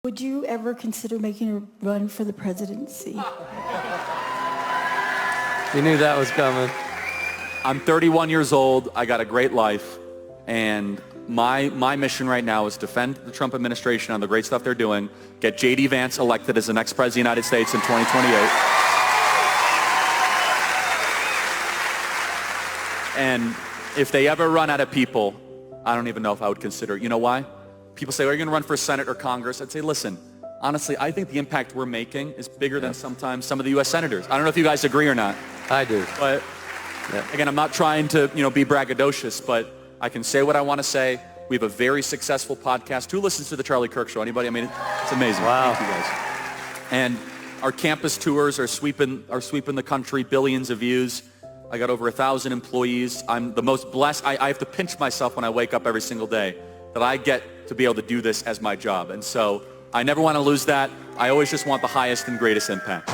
Would you ever consider making a run for the presidency? You knew that was coming. I'm 31 years old. I got a great life. And my mission right now is defend the Trump administration on the great stuff they're doing, get J.D. Vance elected as the next president of the United States in 2028. And if they ever run out of people, I don't even know if I would consider it. You know why? People say, are you going to run for Senate or Congress? I'd say, listen, honestly, I think the impact we're making is bigger than sometimes some of the U.S. senators. I don't know if you guys agree or not. I do. But again, I'm not trying to, be braggadocious, but I can say what I want to say. We have a very successful podcast. Who listens to the Charlie Kirk Show? Anybody? I mean, it's amazing. Wow. Thank you guys. And our campus tours are sweeping the country, billions of views. I got over 1,000 employees. I'm the most blessed. I have to pinch myself when I wake up every single day that I get to be able to do this as my job. And so I never want to lose that. I always just want the highest and greatest impact.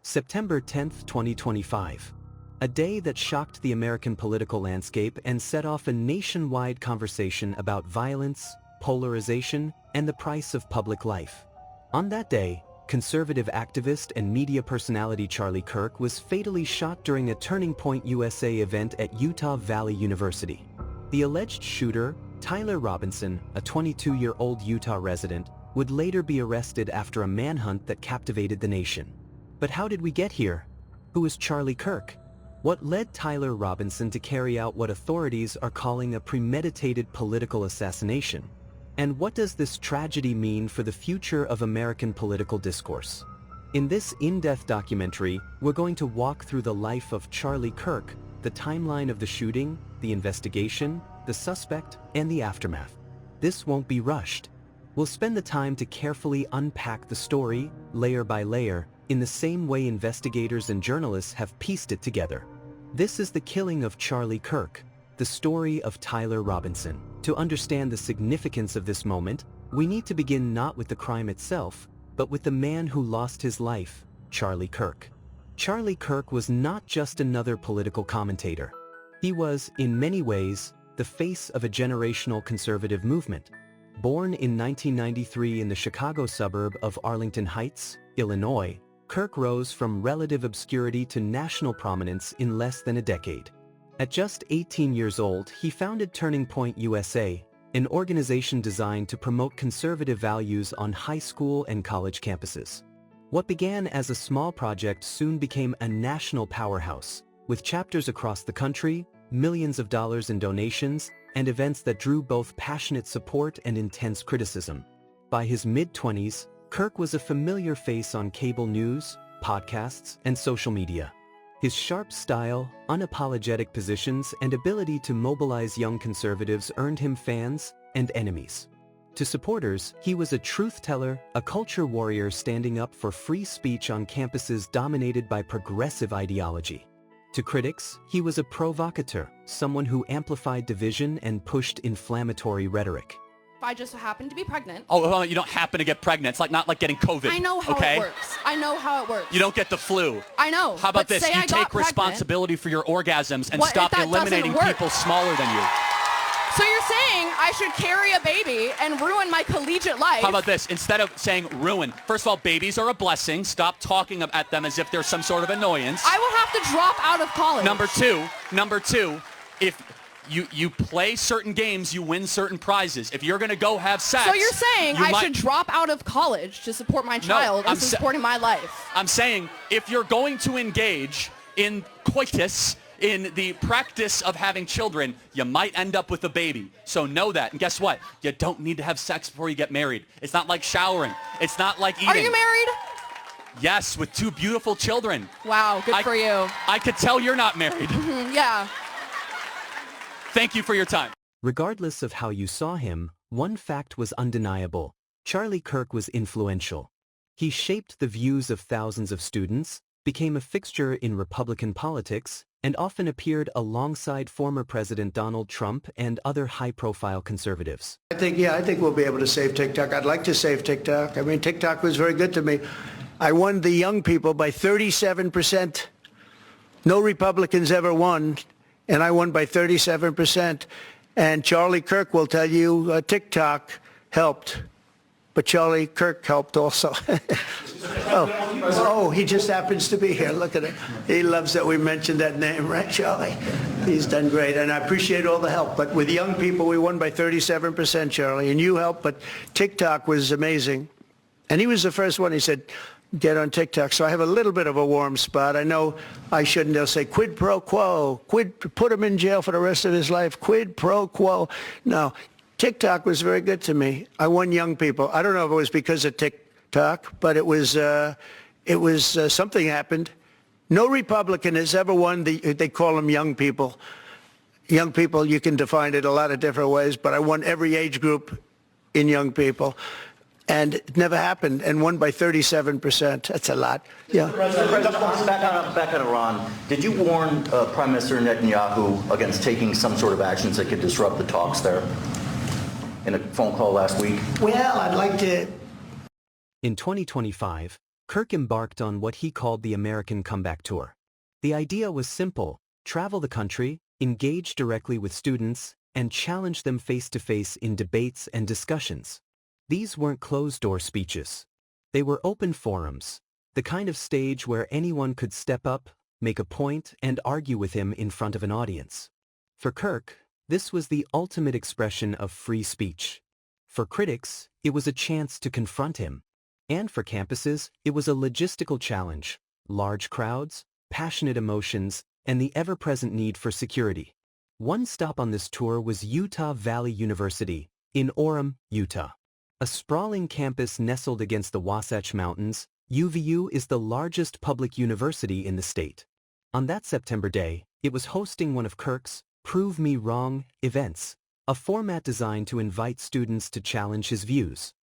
September 10th, 2025. A day that shocked the American political landscape and set off a nationwide conversation about violence, polarization, and the price of public life. On that day, conservative activist and media personality Charlie Kirk was fatally shot during a Turning Point USA event at Utah Valley University. The alleged shooter, Tyler Robinson, a 22-year-old Utah resident, would later be arrested after a manhunt that captivated the nation. But how did we get here? Who is Charlie Kirk? What led Tyler Robinson to carry out what authorities are calling a premeditated political assassination? And what does this tragedy mean for the future of American political discourse? In this in-depth documentary, we're going to walk through the life of Charlie Kirk, the timeline of the shooting, the investigation, the suspect, and the aftermath. This won't be rushed. We'll spend the time to carefully unpack the story, layer by layer, in the same way investigators and journalists have pieced it together. This is the killing of Charlie Kirk, the story of Tyler Robinson. To understand the significance of this moment, we need to begin not with the crime itself, but with the man who lost his life, Charlie Kirk. Charlie Kirk was not just another political commentator. He was, in many ways, the face of a generational conservative movement. Born in 1993 in the Chicago suburb of Arlington Heights, Illinois, Kirk rose from relative obscurity to national prominence in less than a decade. At just 18 years old, he founded Turning Point USA, an organization designed to promote conservative values on high school and college campuses. What began as a small project soon became a national powerhouse, with chapters across the country, millions of dollars in donations, and events that drew both passionate support and intense criticism. By his mid-20s, Kirk was a familiar face on cable news, podcasts, and social media. His sharp style, unapologetic positions, and ability to mobilize young conservatives earned him fans and enemies. To supporters, he was a truth-teller, a culture warrior standing up for free speech on campuses dominated by progressive ideology. To critics, he was a provocateur, someone who amplified division and pushed inflammatory rhetoric. If I just happen to be pregnant. Oh, you don't happen to get pregnant. It's not like getting COVID. I know how it works. I know how it works. You don't get the flu. I know. How about this? You take responsibility for your orgasms and stop eliminating people smaller than you. So you're saying I should carry a baby and ruin my collegiate life? How about this? Instead of saying ruin, first of all, babies are a blessing. Stop talking at them as if they're some sort of annoyance. I will have to drop out of college. Number two, if you play certain games, you win certain prizes. If you're going to go have sex... So you're saying I should drop out of college to support my child and supporting my life? I'm saying if you're going to engage in coitus, in the practice of having children, you might end up with a baby. So know that. And guess what? You don't need to have sex before you get married. It's not like showering. It's not like eating. Are you married? Yes, with 2 beautiful children. Wow, good for you. I could tell you're not married. Yeah. Thank you for your time. Regardless of how you saw him, one fact was undeniable. Charlie Kirk was influential. He shaped the views of thousands of students, became a fixture in Republican politics, and often appeared alongside former President Donald Trump and other high-profile conservatives. I think we'll be able to save TikTok. I'd like to save TikTok. I mean, TikTok was very good to me. I won the young people by 37%. No Republicans ever won, and I won by 37%. And Charlie Kirk will tell you TikTok helped. But Charlie Kirk helped also. He just happens to be here. Look at it. He loves that we mentioned that name, right, Charlie? He's done great, and I appreciate all the help. But with young people, we won by 37%, Charlie, and you helped, but TikTok was amazing. And he was the first one. He said, get on TikTok. So I have a little bit of a warm spot. I know I shouldn't. They'll say quid pro quo, put him in jail for the rest of his life, quid pro quo. No. TikTok was very good to me. I won young people. I don't know if it was because of TikTok, but it was something happened. No Republican has ever won they call them young people. Young people, you can define it a lot of different ways, but I won every age group in young people. And it never happened, and won by 37%. That's a lot. Yeah. Back on Iran, did you warn Prime Minister Netanyahu against taking some sort of actions that could disrupt the talks there in a phone call last week? Well, I'd like to... In 2025, Kirk embarked on what he called the American Comeback Tour. The idea was simple: travel the country, engage directly with students, and challenge them face-to-face in debates and discussions. These weren't closed-door speeches. They were open forums, the kind of stage where anyone could step up, make a point, and argue with him in front of an audience. For Kirk, this was the ultimate expression of free speech. For critics, it was a chance to confront him. And for campuses, it was a logistical challenge: large crowds, passionate emotions, and the ever-present need for security. One stop on this tour was Utah Valley University, in Orem, Utah. A sprawling campus nestled against the Wasatch Mountains, UVU is the largest public university in the state. On that September day, it was hosting one of Kirk's Prove Me Wrong events, a format designed to invite students to challenge his views.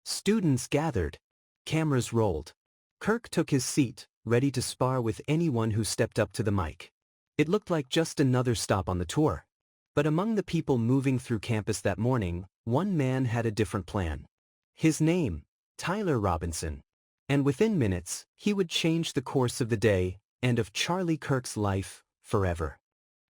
Students gathered. Cameras rolled. Kirk took his seat, ready to spar with anyone who stepped up to the mic. It looked like just another stop on the tour. But among the people moving through campus that morning, one man had a different plan. His name, Tyler Robinson. And within minutes, he would change the course of the day and of Charlie Kirk's life forever.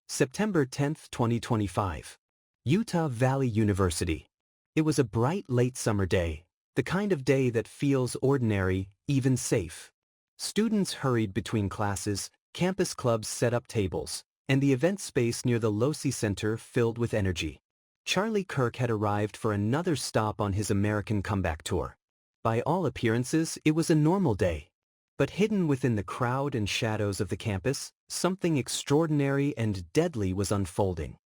September 10, 2025. Utah Valley University. It was a bright late summer day, the kind of day that feels ordinary, even safe. Students hurried between classes, campus clubs set up tables, and the event space near the Losi Center filled with energy. Charlie Kirk had arrived for another stop on his American Comeback Tour. By all appearances, it was a normal day. But hidden within the crowd and shadows of the campus, something extraordinary and deadly was unfolding.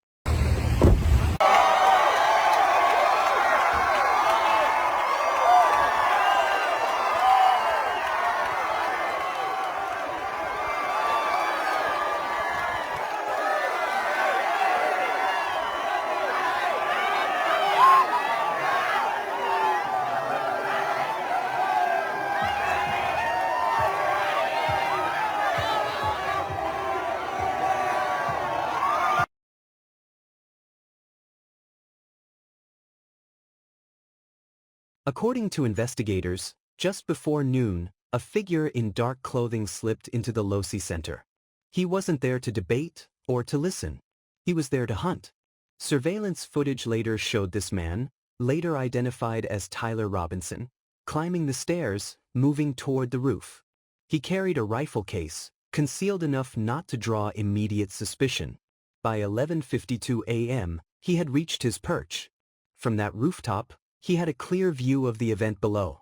According to investigators, just before noon, a figure in dark clothing slipped into the Losi Center. He wasn't there to debate or to listen. He was there to hunt. Surveillance footage later showed this man, later identified as Tyler Robinson, climbing the stairs, moving toward the roof. He carried a rifle case, concealed enough not to draw immediate suspicion. By 11:52 a.m., he had reached his perch. From that rooftop, he had a clear view of the event below.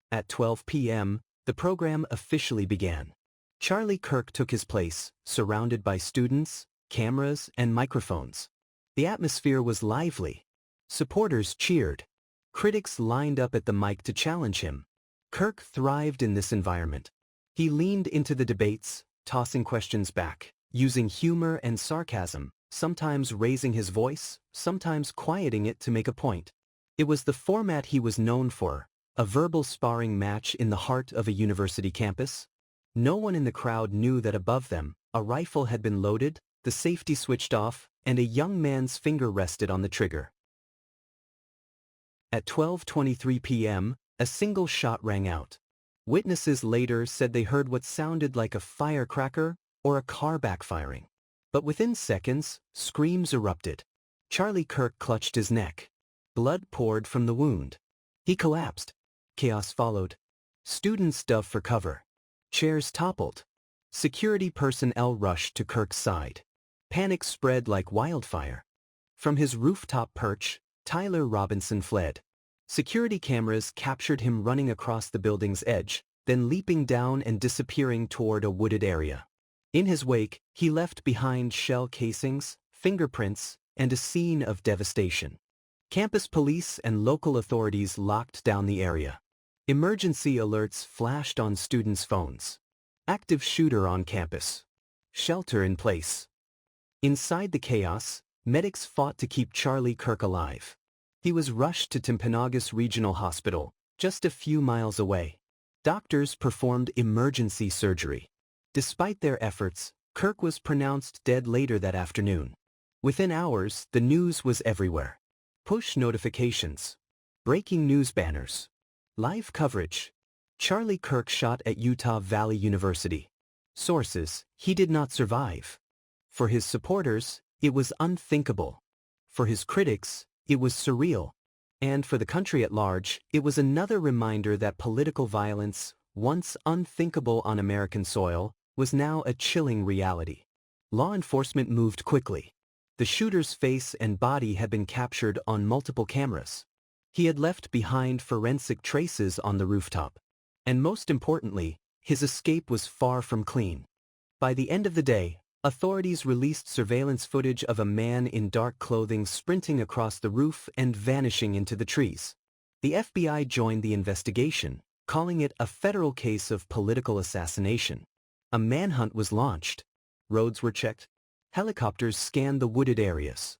At 12 p.m., the program officially began. Charlie Kirk took his place, surrounded by students, cameras, and microphones. The atmosphere was lively. Supporters cheered. Critics lined up at the mic to challenge him. Kirk thrived in this environment. He leaned into the debates, tossing questions back, using humor and sarcasm, sometimes raising his voice, sometimes quieting it to make a point. It was the format he was known for, a verbal sparring match in the heart of a university campus. No one in the crowd knew that above them, a rifle had been loaded, the safety switched off, and a young man's finger rested on the trigger. At 12:23 p.m., a single shot rang out. Witnesses later said they heard what sounded like a firecracker or a car backfiring. But within seconds, screams erupted. Charlie Kirk clutched his neck. Blood poured from the wound. He collapsed. Chaos followed. Students dove for cover. Chairs toppled. Security personnel rushed to Kirk's side. Panic spread like wildfire. From his rooftop perch, Tyler Robinson fled. Security cameras captured him running across the building's edge, then leaping down and disappearing toward a wooded area. In his wake, he left behind shell casings, fingerprints, and a scene of devastation. Campus police and local authorities locked down the area. Emergency alerts flashed on students' phones. Active shooter on campus. Shelter in place. Inside the chaos, medics fought to keep Charlie Kirk alive. He was rushed to Timpanogos Regional Hospital, just a few miles away. Doctors performed emergency surgery. Despite their efforts, Kirk was pronounced dead later that afternoon. Within hours, the news was everywhere. Push notifications. Breaking news banners. Live coverage. Charlie Kirk shot at Utah Valley University. Sources: he did not survive. For his supporters, it was unthinkable. For his critics, it was surreal. And for the country at large, it was another reminder that political violence, once unthinkable on American soil, was now a chilling reality. Law enforcement moved quickly. The shooter's face and body had been captured on multiple cameras. He had left behind forensic traces on the rooftop. And most importantly, his escape was far from clean. By the end of the day, authorities released surveillance footage of a man in dark clothing sprinting across the roof and vanishing into the trees. The FBI joined the investigation, calling it a federal case of political assassination. A manhunt was launched. Roads were checked. Helicopters scanned the wooded areas.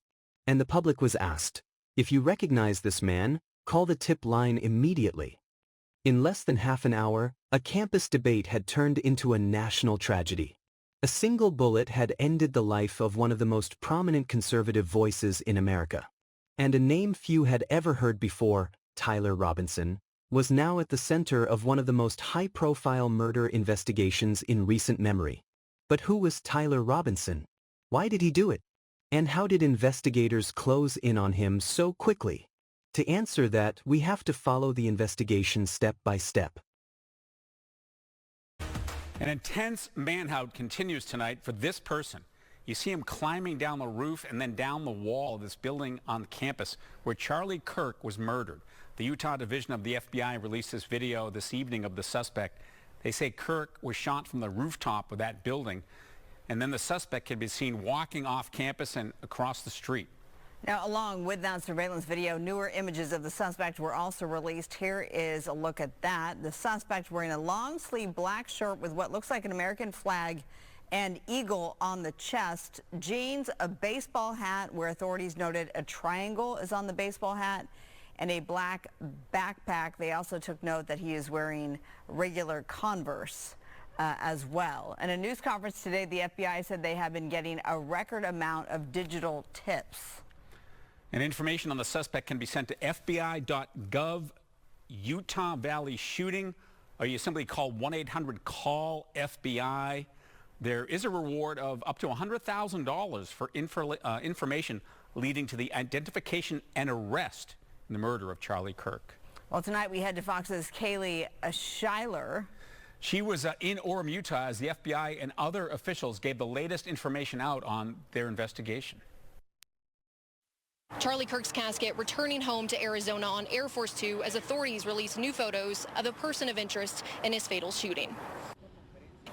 And the public was asked, if you recognize this man, call the tip line immediately. In less than half an hour, a campus debate had turned into a national tragedy. A single bullet had ended the life of one of the most prominent conservative voices in America. And a name few had ever heard before, Tyler Robinson, was now at the center of one of the most high-profile murder investigations in recent memory. But who was Tyler Robinson? Why did he do it? And how did investigators close in on him so quickly? To answer that, we have to follow the investigation step by step. An intense manhunt continues tonight for this person. You see him climbing down the roof and then down the wall of this building on campus where Charlie Kirk was murdered. The Utah Division of the FBI released this video this evening of the suspect. They say Kirk was shot from the rooftop of that building, and then the suspect can be seen walking off campus and across the street. Now, along with that surveillance video, newer images of the suspect were also released. Here is a look at that. The suspect wearing a long-sleeve black shirt with what looks like an American flag and eagle on the chest, jeans, a baseball hat where authorities noted a triangle is on the baseball hat, and a black backpack. They also took note that he is wearing regular Converse as well. In a news conference today, the FBI said they have been getting a record amount of digital tips. And information on the suspect can be sent to FBI.gov, Utah Valley shooting, or you simply call 1-800-CALL-FBI. There is a reward of up to $100,000 for information leading to the identification and arrest in the murder of Charlie Kirk. Well, tonight we head to Fox's Kaylee Schuyler. She was in Orem, Utah, as the FBI and other officials gave the latest information out on their investigation. Charlie Kirk's casket returning home to Arizona on Air Force Two as authorities release new photos of a person of interest in his fatal shooting.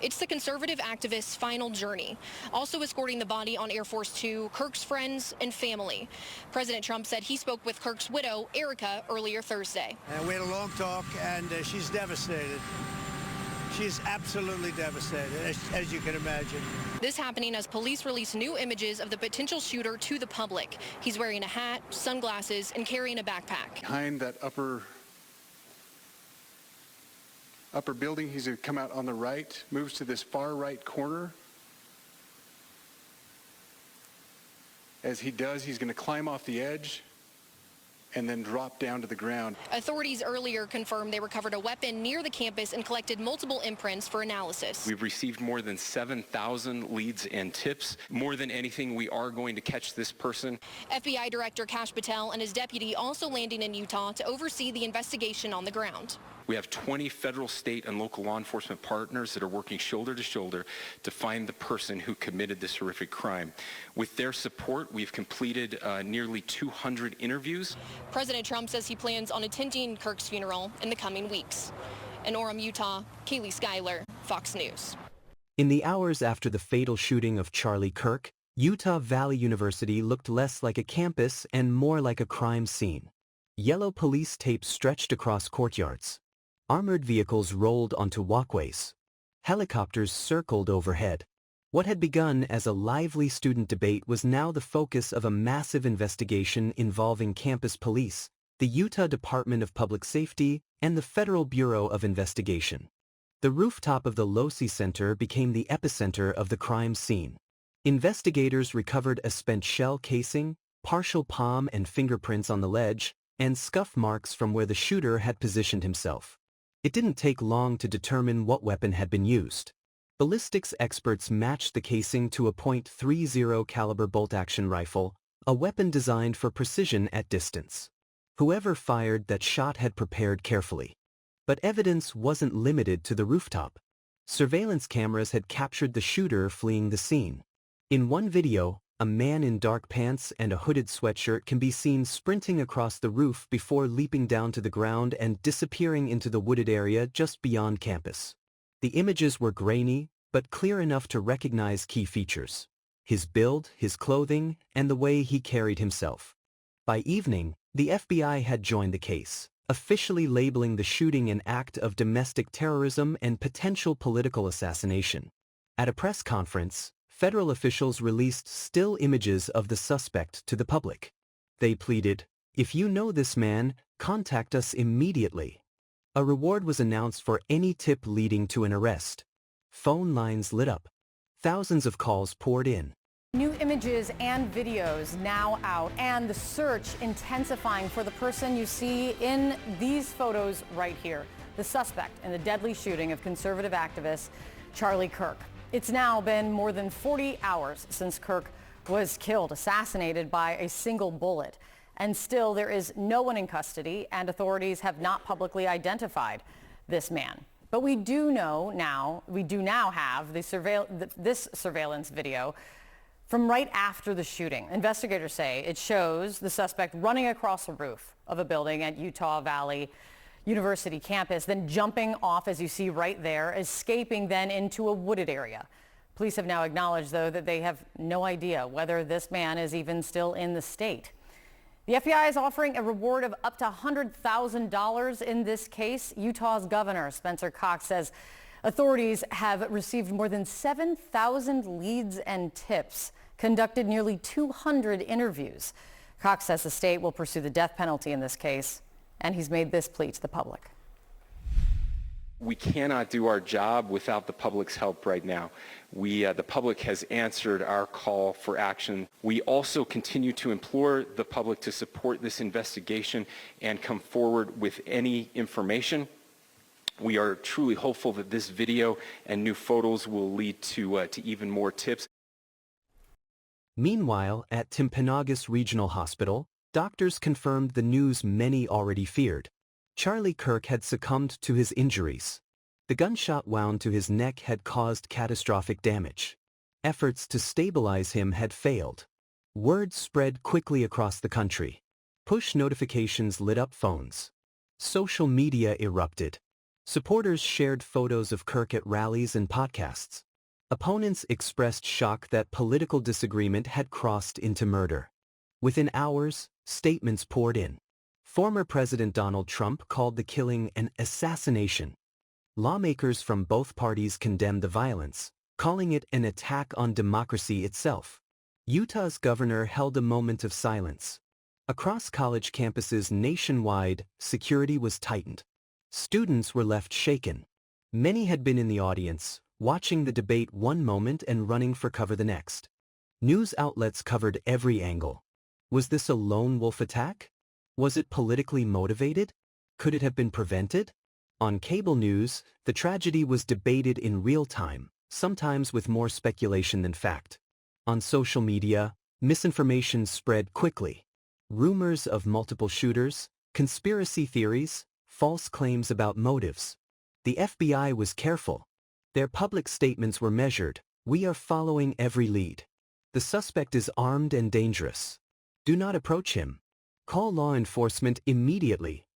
It's the conservative activist's final journey. Also escorting the body on Air Force Two, Kirk's friends and family. President Trump said he spoke with Kirk's widow, Erica, earlier Thursday. We had a long talk, and she's devastated. She's absolutely devastated, as you can imagine. This happening as police release new images of the potential shooter to the public. He's wearing a hat, sunglasses, and carrying a backpack. Behind that upper building, he's going to come out on the right, moves to this far right corner. As he does, he's going to climb off the edge and then dropped down to the ground. Authorities earlier confirmed they recovered a weapon near the campus and collected multiple imprints for analysis. We've received more than 7,000 leads and tips. More than anything, we are going to catch this person. FBI Director Kash Patel and his deputy also landing in Utah to oversee the investigation on the ground. We have 20 federal, state, and local law enforcement partners that are working shoulder to shoulder to find the person who committed this horrific crime. With their support, we've completed nearly 200 interviews. President Trump says he plans on attending Kirk's funeral in the coming weeks. In Orem, Utah, Kaylee Schuyler, Fox News. In the hours after the fatal shooting of Charlie Kirk, Utah Valley University looked less like a campus and more like a crime scene. Yellow police tape stretched across courtyards. Armored vehicles rolled onto walkways. Helicopters circled overhead. What had begun as a lively student debate was now the focus of a massive investigation involving campus police, the Utah Department of Public Safety, and the Federal Bureau of Investigation. The rooftop of the Losi Center became the epicenter of the crime scene. Investigators recovered a spent shell casing, partial palm and fingerprints on the ledge, and scuff marks from where the shooter had positioned himself. It didn't take long to determine what weapon had been used. Ballistics experts matched the casing to a .30 caliber bolt-action rifle, a weapon designed for precision at distance. Whoever fired that shot had prepared carefully. But evidence wasn't limited to the rooftop. Surveillance cameras had captured the shooter fleeing the scene. In one video, a man in dark pants and a hooded sweatshirt can be seen sprinting across the roof before leaping down to the ground and disappearing into the wooded area just beyond campus. The images were grainy, but clear enough to recognize key features: his build, his clothing, and the way he carried himself. By evening, the FBI had joined the case, officially labeling the shooting an act of domestic terrorism and potential political assassination. At a press conference, federal officials released still images of the suspect to the public. They pleaded, "If you know this man, contact us immediately." A reward was announced for any tip leading to an arrest. Phone lines lit up. Thousands of calls poured in. New images and videos now out, and the search intensifying for the person you see in these photos right here, the suspect in the deadly shooting of conservative activist Charlie Kirk. It's now been more than 40 hours since Kirk was killed, assassinated by a single bullet. And still there is no one in custody, and authorities have not publicly identified this man. But we do now have this surveillance video from right after the shooting. Investigators say it shows the suspect running across a roof of a building at Utah Valley University campus, then jumping off, as you see right there, escaping then into a wooded area. Police have now acknowledged, though, that they have no idea whether this man is even still in the state. The FBI is offering a reward of up to $100,000 in this case. Utah's Governor Spencer Cox says authorities have received more than 7,000 leads and tips, conducted nearly 200 interviews. Cox says the state will pursue the death penalty in this case, and he's made this plea to the public. We cannot do our job without the public's help right now. The public has answered our call for action. We also continue to implore the public to support this investigation and come forward with any information. We are truly hopeful that this video and new photos will lead to even more tips. Meanwhile, at Timpanogos Regional Hospital, doctors confirmed the news many already feared. Charlie Kirk had succumbed to his injuries. The gunshot wound to his neck had caused catastrophic damage. Efforts to stabilize him had failed. Word spread quickly across the country. Push notifications lit up phones. Social media erupted. Supporters shared photos of Kirk at rallies and podcasts. Opponents expressed shock that political disagreement had crossed into murder. Within hours, statements poured in. Former President Donald Trump called the killing an assassination. Lawmakers from both parties condemned the violence, calling it an attack on democracy itself. Utah's governor held a moment of silence. Across college campuses nationwide, security was tightened. Students were left shaken. Many had been in the audience, watching the debate one moment and running for cover the next. News outlets covered every angle. Was this a lone wolf attack? Was it politically motivated? Could it have been prevented? On cable news, the tragedy was debated in real time, sometimes with more speculation than fact. On social media, misinformation spread quickly. Rumors of multiple shooters, conspiracy theories, false claims about motives. The FBI was careful. Their public statements were measured. "We are following every lead. The suspect is armed and dangerous. Do not approach him. Call law enforcement immediately."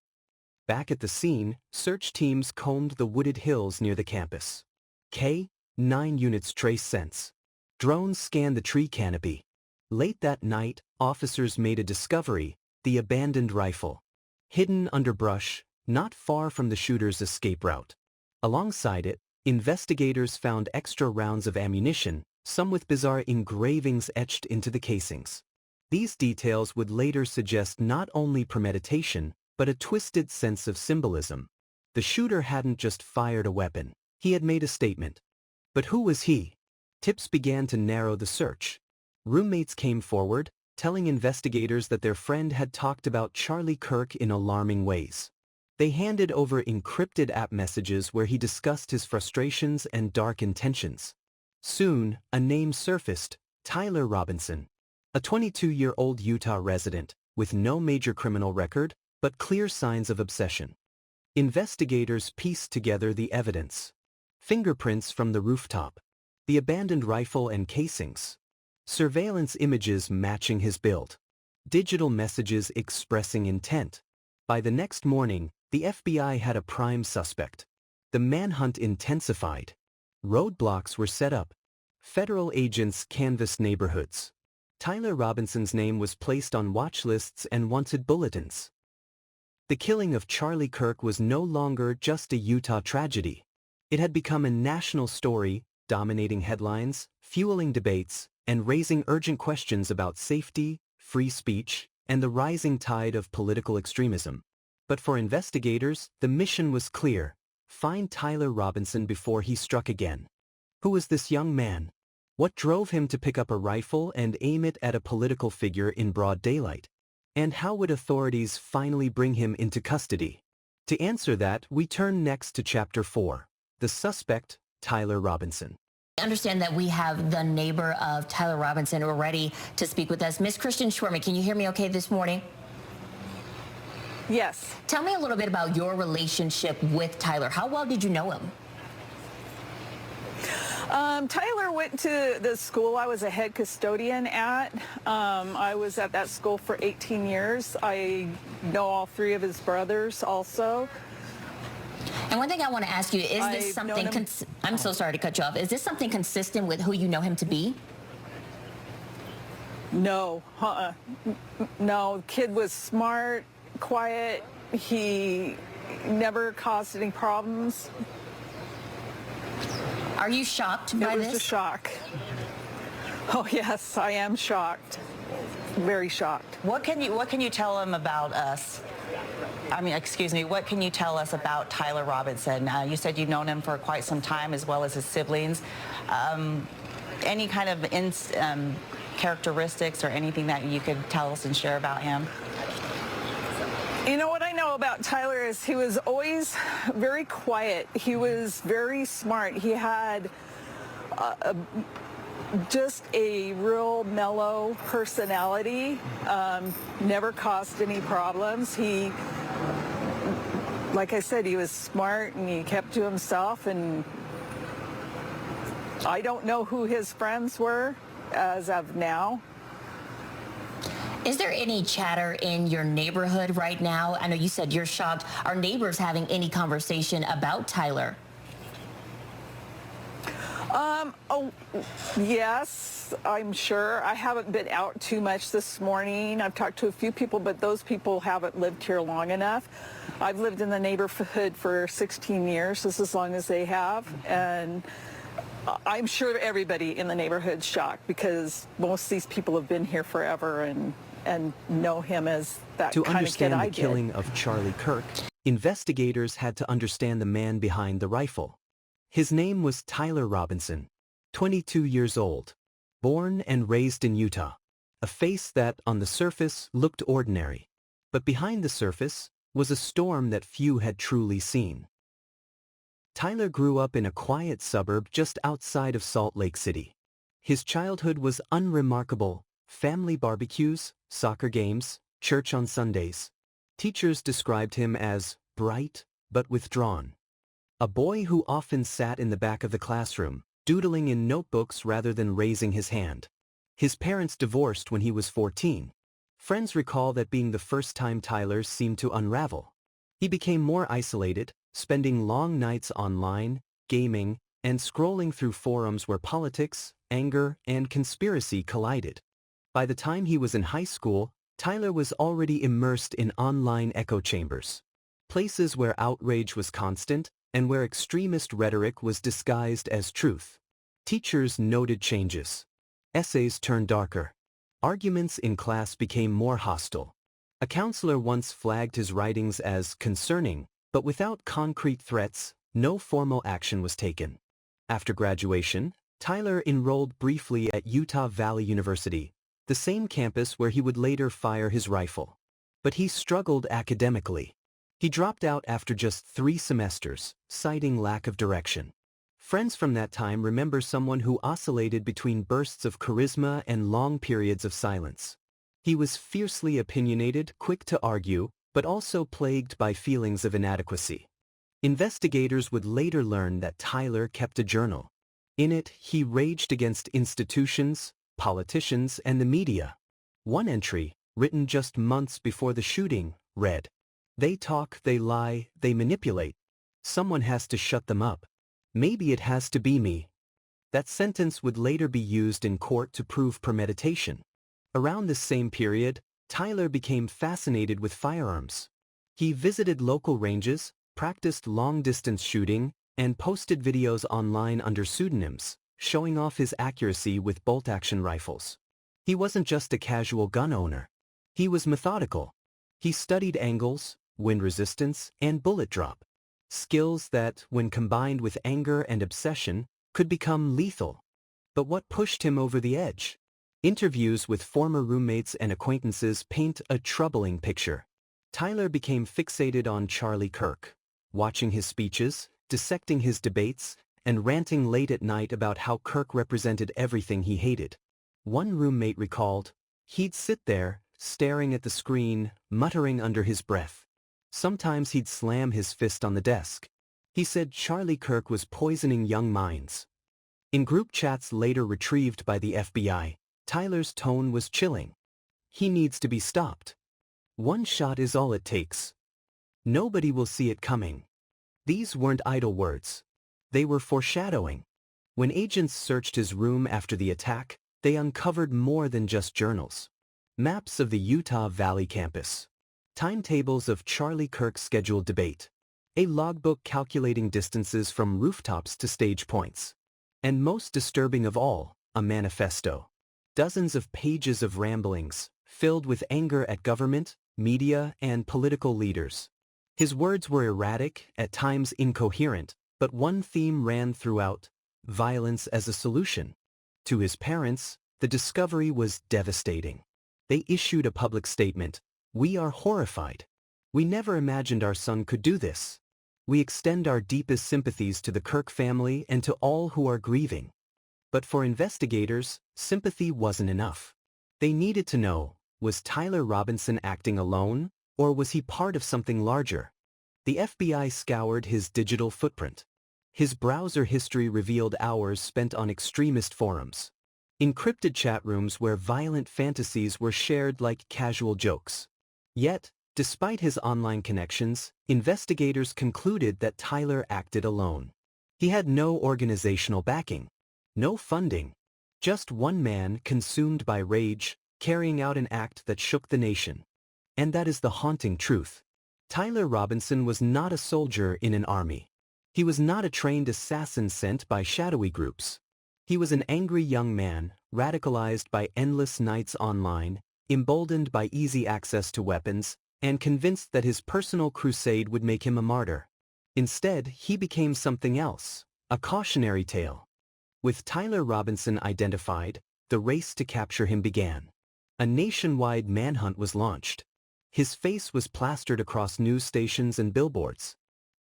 Back at the scene, search teams combed the wooded hills near the campus. K-9 units trace scents. Drones scanned the tree canopy. Late that night, officers made a discovery: the abandoned rifle. Hidden under brush, not far from the shooter's escape route. Alongside it, investigators found extra rounds of ammunition, some with bizarre engravings etched into the casings. These details would later suggest not only premeditation, but a twisted sense of symbolism. The shooter hadn't just fired a weapon, he had made a statement. But who was he? Tips began to narrow the search. Roommates came forward, telling investigators that their friend had talked about Charlie Kirk in alarming ways. They handed over encrypted app messages where he discussed his frustrations and dark intentions. Soon, a name surfaced: Tyler Robinson, a 22-year-old Utah resident, with no major criminal record, but clear signs of obsession. Investigators pieced together the evidence. Fingerprints from the rooftop, the abandoned rifle and casings, surveillance images matching his build, digital messages expressing intent. By the next morning, the FBI had a prime suspect. The manhunt intensified. Roadblocks were set up. Federal agents canvassed neighborhoods. Tyler Robinson's name was placed on watch lists and wanted bulletins. The killing of Charlie Kirk was no longer just a Utah tragedy. It had become a national story, dominating headlines, fueling debates, and raising urgent questions about safety, free speech, and the rising tide of political extremism. But for investigators, the mission was clear: find Tyler Robinson before he struck again. Who was this young man? What drove him to pick up a rifle and aim it at a political figure in broad daylight? And how would authorities finally bring him into custody? To answer that, we turn next to Chapter 4, The Suspect, Tyler Robinson. I understand that we have the neighbor of Tyler Robinson ready to speak with us. Miss Christian Schwerman, can you hear me okay this morning? Yes. Tell me a little bit about your relationship with Tyler. How well did you know him? Tyler went to the school I was a head custodian at. I was at that school for 18 years. I know all three of his brothers also. And one thing I want to ask you, is this something, I'm so sorry to cut you off, is this something consistent with who you know him to be? No, no, the kid was smart, quiet. He never caused any problems. Are you shocked by this? It was a shock. Oh yes, I am shocked. Very shocked. What can you tell him about us? What can you tell us about Tyler Robinson? You said you've known him for quite some time, as well as his siblings. Any kind of characteristics or anything that you could tell us and share about him? You know what I know about Tyler is he was always very quiet. He was very smart. He had just a real mellow personality, never caused any problems. He, like I said, he was smart and he kept to himself, and I don't know who his friends were as of now. Is there any chatter in your neighborhood right now? I know you said you're shocked. Are neighbors having any conversation about Tyler? Oh, yes, I'm sure. I haven't been out too much this morning. I've talked to a few people, but those people haven't lived here long enough. I've lived in the neighborhood for 16 years, just as long as they have, and I'm sure everybody in the neighborhood's shocked because most of these people have been here forever and know him as that To kind of kid I did. understand the killing of Charlie Kirk, investigators had to understand the man behind the rifle. His name was Tyler Robinson, 22 years old, born and raised in Utah. A face that, on the surface, looked ordinary. But behind the surface was a storm that few had truly seen. Tyler grew up in a quiet suburb just outside of Salt Lake City. His childhood was unremarkable: family barbecues, soccer games, church on Sundays. Teachers described him as bright but withdrawn. A boy who often sat in the back of the classroom, doodling in notebooks rather than raising his hand. His parents divorced when he was 14. Friends recall that being the first time Tyler seemed to unravel. He became more isolated, spending long nights online, gaming, and scrolling through forums where politics, anger, and conspiracy collided. By the time he was in high school, Tyler was already immersed in online echo chambers, places where outrage was constant and where extremist rhetoric was disguised as truth. Teachers noted changes. Essays turned darker. Arguments in class became more hostile. A counselor once flagged his writings as concerning, but without concrete threats, no formal action was taken. After graduation, Tyler enrolled briefly at Utah Valley University, the same campus where he would later fire his rifle. But he struggled academically. He dropped out after just 3 semesters, citing lack of direction. Friends from that time remember someone who oscillated between bursts of charisma and long periods of silence. He was fiercely opinionated, quick to argue, but also plagued by feelings of inadequacy. Investigators would later learn that Tyler kept a journal. In it, he raged against institutions, politicians, and the media. One entry, written just months before the shooting, read, "They talk, they lie, they manipulate. Someone has to shut them up. Maybe it has to be me." That sentence would later be used in court to prove premeditation. Around this same period, Tyler became fascinated with firearms. He visited local ranges, practiced long-distance shooting, and posted videos online under pseudonyms, showing off his accuracy with bolt-action rifles. He wasn't just a casual gun owner. He was methodical. He studied angles, wind resistance, and bullet drop. Skills that, when combined with anger and obsession, could become lethal. But what pushed him over the edge? Interviews with former roommates and acquaintances paint a troubling picture. Tyler became fixated on Charlie Kirk, watching his speeches, dissecting his debates, and ranting late at night about how Kirk represented everything he hated. One roommate recalled, he'd sit there, staring at the screen, muttering under his breath. Sometimes he'd slam his fist on the desk. He said Charlie Kirk was poisoning young minds. In group chats later retrieved by the FBI, Tyler's tone was chilling. He needs to be stopped. One shot is all it takes. Nobody will see it coming. These weren't idle words. They were foreshadowing. When agents searched his room after the attack, they uncovered more than just journals. Maps of the Utah Valley campus. Timetables of Charlie Kirk's scheduled debate. A logbook calculating distances from rooftops to stage points. And most disturbing of all, a manifesto. Dozens of pages of ramblings, filled with anger at government, media, and political leaders. His words were erratic, at times incoherent, but one theme ran throughout: violence as a solution. To his parents, the discovery was devastating. They issued a public statement: "We are horrified. We never imagined our son could do this. We extend our deepest sympathies to the Kirk family and to all who are grieving." But for investigators, sympathy wasn't enough. They needed to know, was Tyler Robinson acting alone, or was he part of something larger? The FBI scoured his digital footprint. His browser history revealed hours spent on extremist forums. Encrypted chat rooms where violent fantasies were shared like casual jokes. Yet, despite his online connections, investigators concluded that Tyler acted alone. He had no organizational backing, no funding, just one man consumed by rage, carrying out an act that shook the nation. And that is the haunting truth. Tyler Robinson was not a soldier in an army. He was not a trained assassin sent by shadowy groups. He was an angry young man, radicalized by endless nights online, emboldened by easy access to weapons, and convinced that his personal crusade would make him a martyr. Instead, he became something else, a cautionary tale. With Tyler Robinson identified, the race to capture him began. A nationwide manhunt was launched. His face was plastered across news stations and billboards.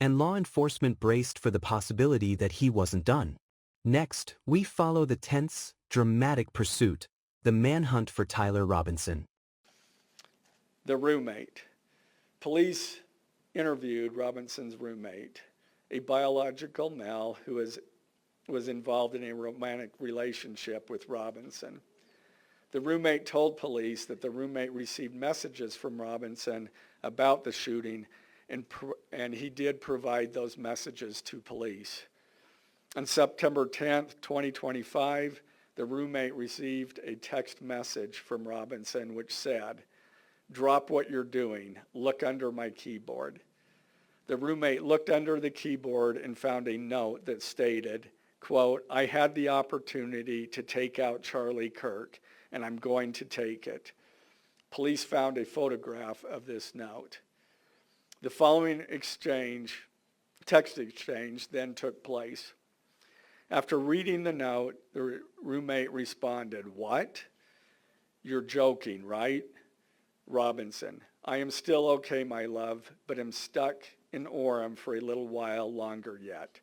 And law enforcement braced for the possibility that he wasn't done. Next, we follow the tense, dramatic pursuit, the manhunt for Tyler Robinson. The roommate. Police interviewed Robinson's roommate, a biological male who was involved in a romantic relationship with Robinson. The roommate told police that the roommate received messages from Robinson about the shooting, and he did provide those messages to police. On September 10th, 2025, the roommate received a text message from Robinson which said, "Drop what you're doing. Look under my keyboard." The roommate looked under the keyboard and found a note that stated, quote, "I had the opportunity to take out Charlie Kirk, and I'm going to take it." Police found a photograph of this note. The following text exchange, then took place. After reading the note, the roommate responded, "What? You're joking, right?" Robinson, "I am still okay, my love, but am stuck in Orem for a little while longer yet.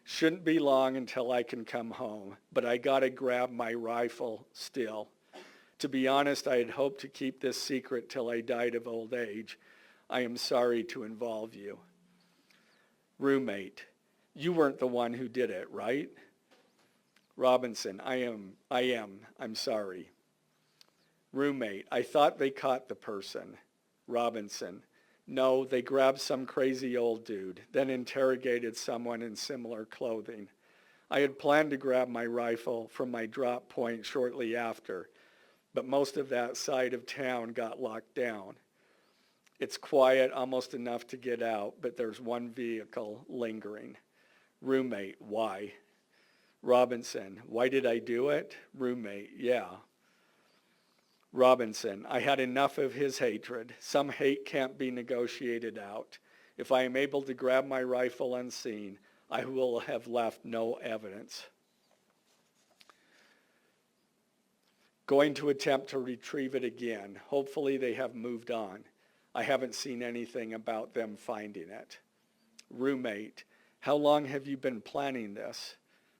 Shouldn't be long until I can come home, but I gotta grab my rifle still. To be honest, I had hoped to keep this secret till I died of old age. I am sorry to involve you." Roommate, "You weren't the one who did it, right?" Robinson, I am. I'm sorry." Roommate, "I thought they caught the person." Robinson, "No, they grabbed some crazy old dude, then interrogated someone in similar clothing. I had planned to grab my rifle from my drop point shortly after, but most of that side of town got locked down. It's quiet, almost enough to get out, but there's one vehicle lingering." Roommate, "Why?" Robinson, "Why did I do it?" Roommate, "Yeah." Robinson, "I had enough of his hatred. Some hate can't be negotiated out. If I am able to grab my rifle unseen, I will have left no evidence. Going to attempt to retrieve it again. Hopefully they have moved on. I haven't seen anything about them finding it." Roommate, "How long have you been planning this?"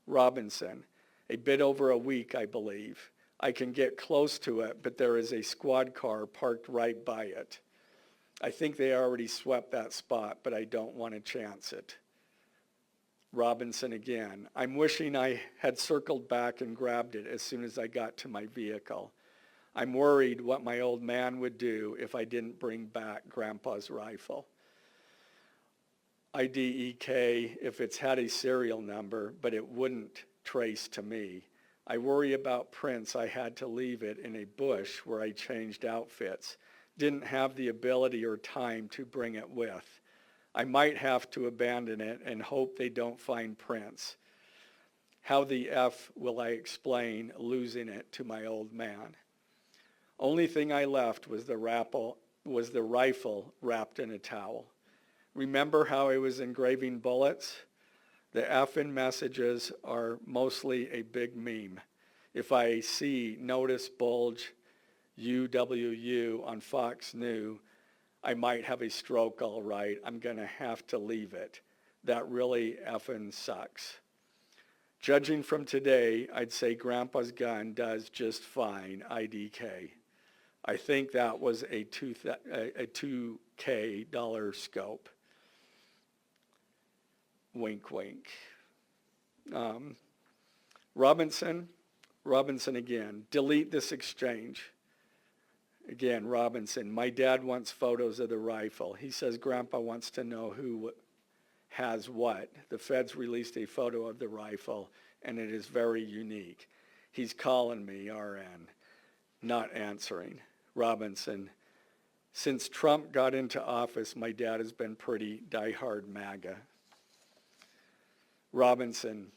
Robinson, "A bit over a week, I believe. I can get close to it, but there is a squad car parked right by it. I think they already swept that spot, but I don't want to chance it." Robinson again, "I'm wishing I had circled back and grabbed it as soon as I got to my vehicle. I'm worried what my old man would do if I didn't bring back Grandpa's rifle. IDEK if it's had a serial number, but it wouldn't trace to me. I worry about prints. I had to leave it in a bush where I changed outfits. Didn't have the ability or time to bring it with. I might have to abandon it and hope they don't find prints. How the F will I explain losing it to my old man? Only thing I left was the rifle wrapped in a towel. Remember how I was engraving bullets? The F in messages are mostly a big meme. If I see notice bulge UWU on Fox News, I might have a stroke all right. I'm going to have to leave it. That really effing sucks. Judging from today, I'd say Grandpa's gun does just fine, IDK. I think that was a $2K scope. Wink, wink. Robinson again, delete this exchange. Again, Robinson, my dad wants photos of the rifle. He says Grandpa wants to know who has what. The feds released a photo of the rifle, and it is very unique. He's calling me, RN, not answering. Robinson, since Trump got into office, my dad has been pretty diehard MAGA. Robinson,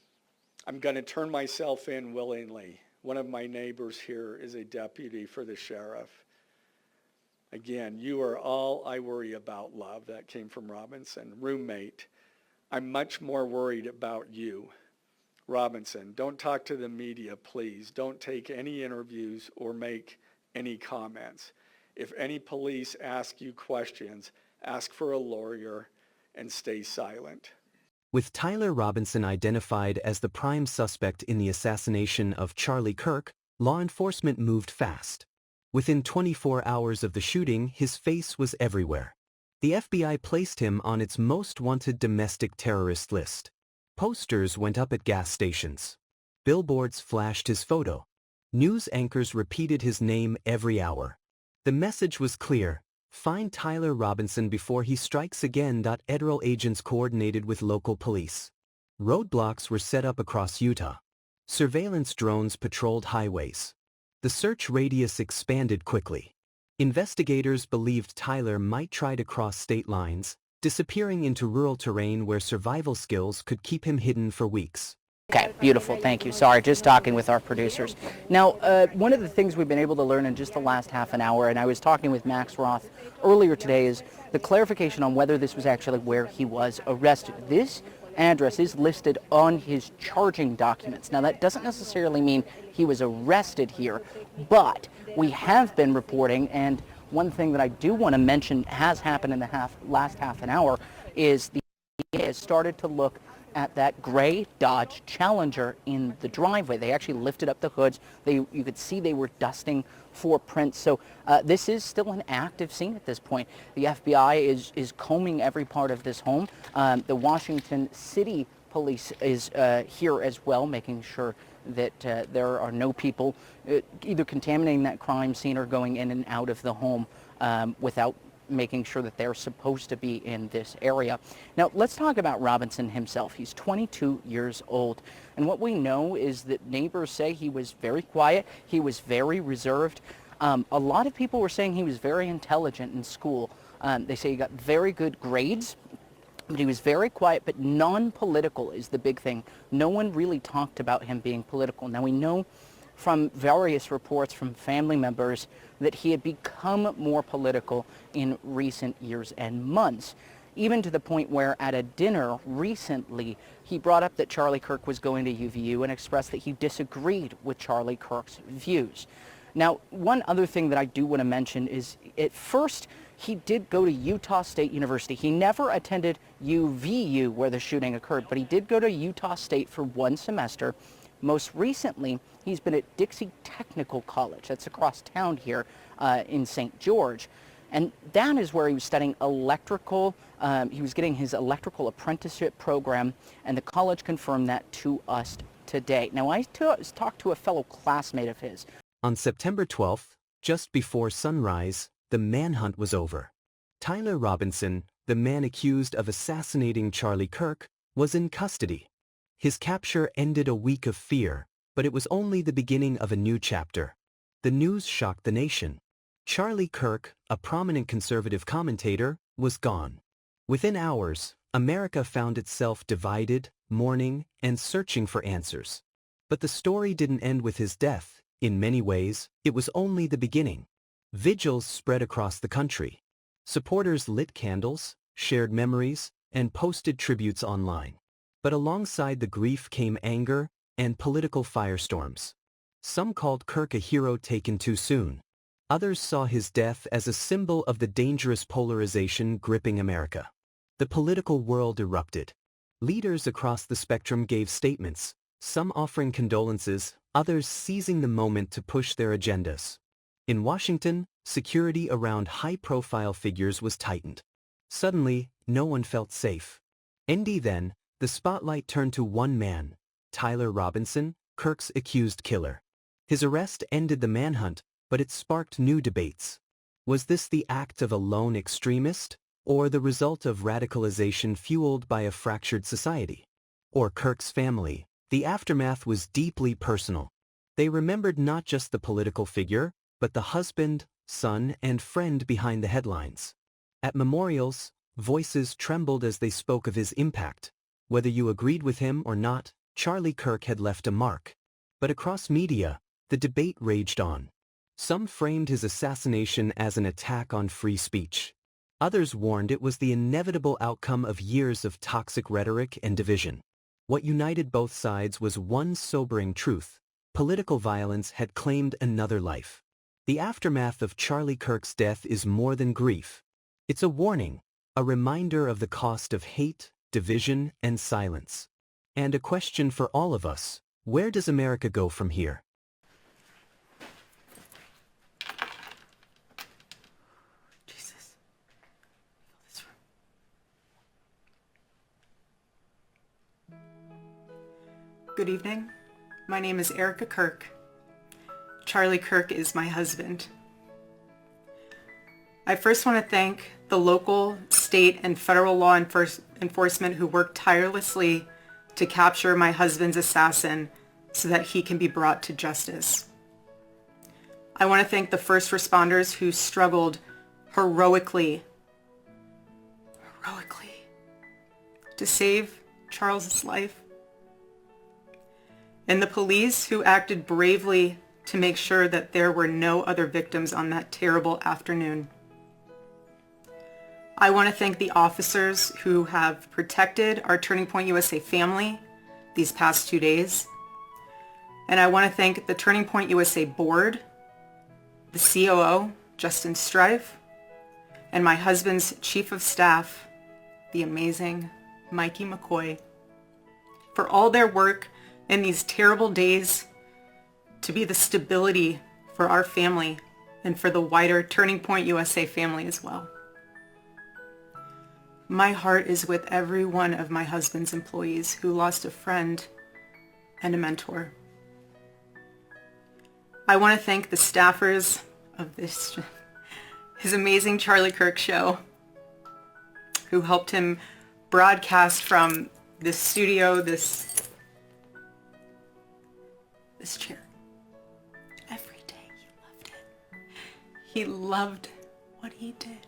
I'm going to turn myself in willingly. One of my neighbors here is a deputy for the sheriff. Again, you are all I worry about, love. That came from Robinson. Roommate, I'm much more worried about you. Robinson, don't talk to the media, please. Don't take any interviews or make any comments. If any police ask you questions, ask for a lawyer and stay silent. With Tyler Robinson identified as the prime suspect in the assassination of Charlie Kirk, law enforcement moved fast. Within 24 hours of the shooting, his face was everywhere. The FBI placed him on its most wanted domestic terrorist list. Posters went up at gas stations. Billboards flashed his photo. News anchors repeated his name every hour. The message was clear: find Tyler Robinson before he strikes again. Federal agents coordinated with local police. Roadblocks were set up across Utah. Surveillance drones patrolled highways. The search radius expanded quickly. Investigators believed Tyler might try to cross state lines, disappearing into rural terrain where survival skills could keep him hidden for weeks. Okay, beautiful, thank you. Sorry, just talking with our producers. Now, one of the things we've been able to learn in just the last half an hour, and I was talking with Max Roth earlier today, is the clarification on whether this was actually where he was arrested. This address is listed on his charging documents. Now, that doesn't necessarily mean he was arrested here, but we have been reporting, and one thing that I do want to mention has happened in the last half an hour, is the DA has started to look at that gray Dodge Challenger in the driveway. They actually lifted up the hoods. You could see they were dusting for prints. So this is still an active scene at this point. The FBI is combing every part of this home. The Washington City Police is here as well, making sure that there are no people either contaminating that crime scene or going in and out of the home without making sure that they're supposed to be in this area. Now, let's talk about Robinson himself. He's 22 years old. And what we know is that neighbors say he was very quiet. He was very reserved. A lot of people were saying he was very intelligent in school. They say he got very good grades, but he was very quiet, but non-political is the big thing. No one really talked about him being political. Now, we know from various reports from family members that he had become more political in recent years and months, even to the point where at a dinner recently, he brought up that Charlie Kirk was going to UVU and expressed that he disagreed with Charlie Kirk's views. Now, one other thing that I do want to mention is at first, he did go to Utah State University. He never attended UVU where the shooting occurred, but he did go to Utah State for one semester. Most recently, he's been at Dixie Technical College. That's across town here in St. George. And that is where he was studying electrical. He was getting his electrical apprenticeship program, and the college confirmed that to us today. Now, I talked to a fellow classmate of his. On September 12th, just before sunrise, the manhunt was over. Tyler Robinson, the man accused of assassinating Charlie Kirk, was in custody. His capture ended a week of fear, but it was only the beginning of a new chapter. The news shocked the nation. Charlie Kirk, a prominent conservative commentator, was gone. Within hours, America found itself divided, mourning, and searching for answers. But the story didn't end with his death. In many ways, it was only the beginning. Vigils spread across the country. Supporters lit candles, shared memories, and posted tributes online. But alongside the grief came anger and political firestorms. Some called Kirk a hero taken too soon. Others saw his death as a symbol of the dangerous polarization gripping America. The political world erupted. Leaders across the spectrum gave statements, some offering condolences, others seizing the moment to push their agendas. In Washington, security around high-profile figures was tightened. Suddenly, no one felt safe. Then, the spotlight turned to one man, Tyler Robinson, Kirk's accused killer. His arrest ended the manhunt, but it sparked new debates. Was this the act of a lone extremist, or the result of radicalization fueled by a fractured society? Or Kirk's family? The aftermath was deeply personal. They remembered not just the political figure, but the husband, son, and friend behind the headlines. At memorials, voices trembled as they spoke of his impact. Whether you agreed with him or not, Charlie Kirk had left a mark. But across media, the debate raged on. Some framed his assassination as an attack on free speech. Others warned it was the inevitable outcome of years of toxic rhetoric and division. What united both sides was one sobering truth: political violence had claimed another life. The aftermath of Charlie Kirk's death is more than grief. It's a warning, a reminder of the cost of hate, division, and silence. And a question for all of us: where does America go from here? Good evening. My name is Erica Kirk. Charlie Kirk is my husband. I first want to thank the local, state, and federal law enforcement who worked tirelessly to capture my husband's assassin so that he can be brought to justice. I want to thank the first responders who struggled heroically to save Charles's life, and the police who acted bravely to make sure that there were no other victims on that terrible afternoon. I want to thank the officers who have protected our Turning Point USA family these past 2 days. And I want to thank the Turning Point USA board, the COO, Justin Strife, and my husband's chief of staff, the amazing Mikey McCoy, for all their work in these terrible days to be the stability for our family and for the wider Turning Point USA family as well. My heart is with every one of my husband's employees who lost a friend and a mentor. I want to thank the staffers of his amazing Charlie Kirk show who helped him broadcast from this studio, this chair. Every day he loved it. He loved what he did.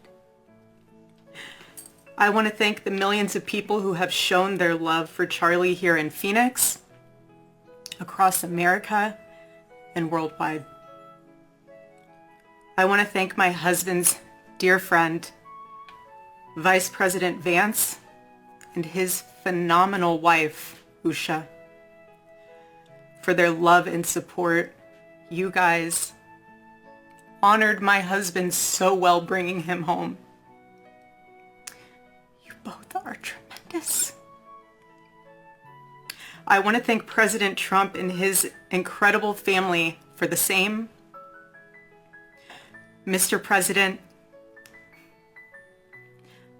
I want to thank the millions of people who have shown their love for Charlie here in Phoenix, across America, and worldwide. I want to thank my husband's dear friend, Vice President Vance, and his phenomenal wife, Usha, for their love and support. You guys honored my husband so well, bringing him home. You both are tremendous. I want to thank President Trump and his incredible family for the same. Mr. President,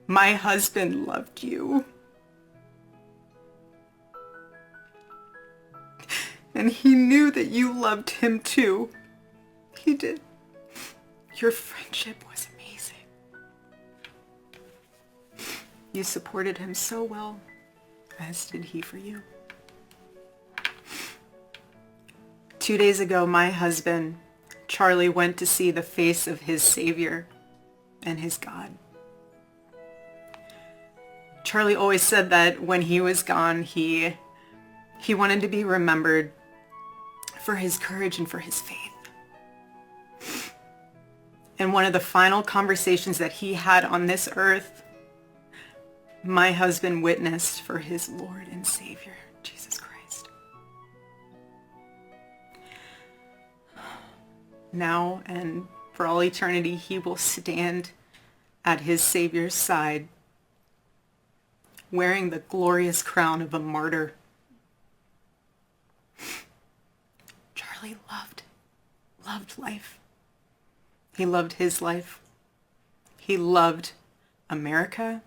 my husband loved you. And he knew that you loved him too. He did. Your friendship was amazing. You supported him so well, as did he for you. 2 days ago, my husband, Charlie, went to see the face of his Savior and his God. Charlie always said that when he was gone, he wanted to be remembered for his courage and for his faith. And one of the final conversations that he had on this earth, my husband witnessed for his Lord and Savior, Jesus Christ. Now and for all eternity, he will stand at his Savior's side, wearing the glorious crown of a martyr. Charlie loved life. He loved his life. He loved America.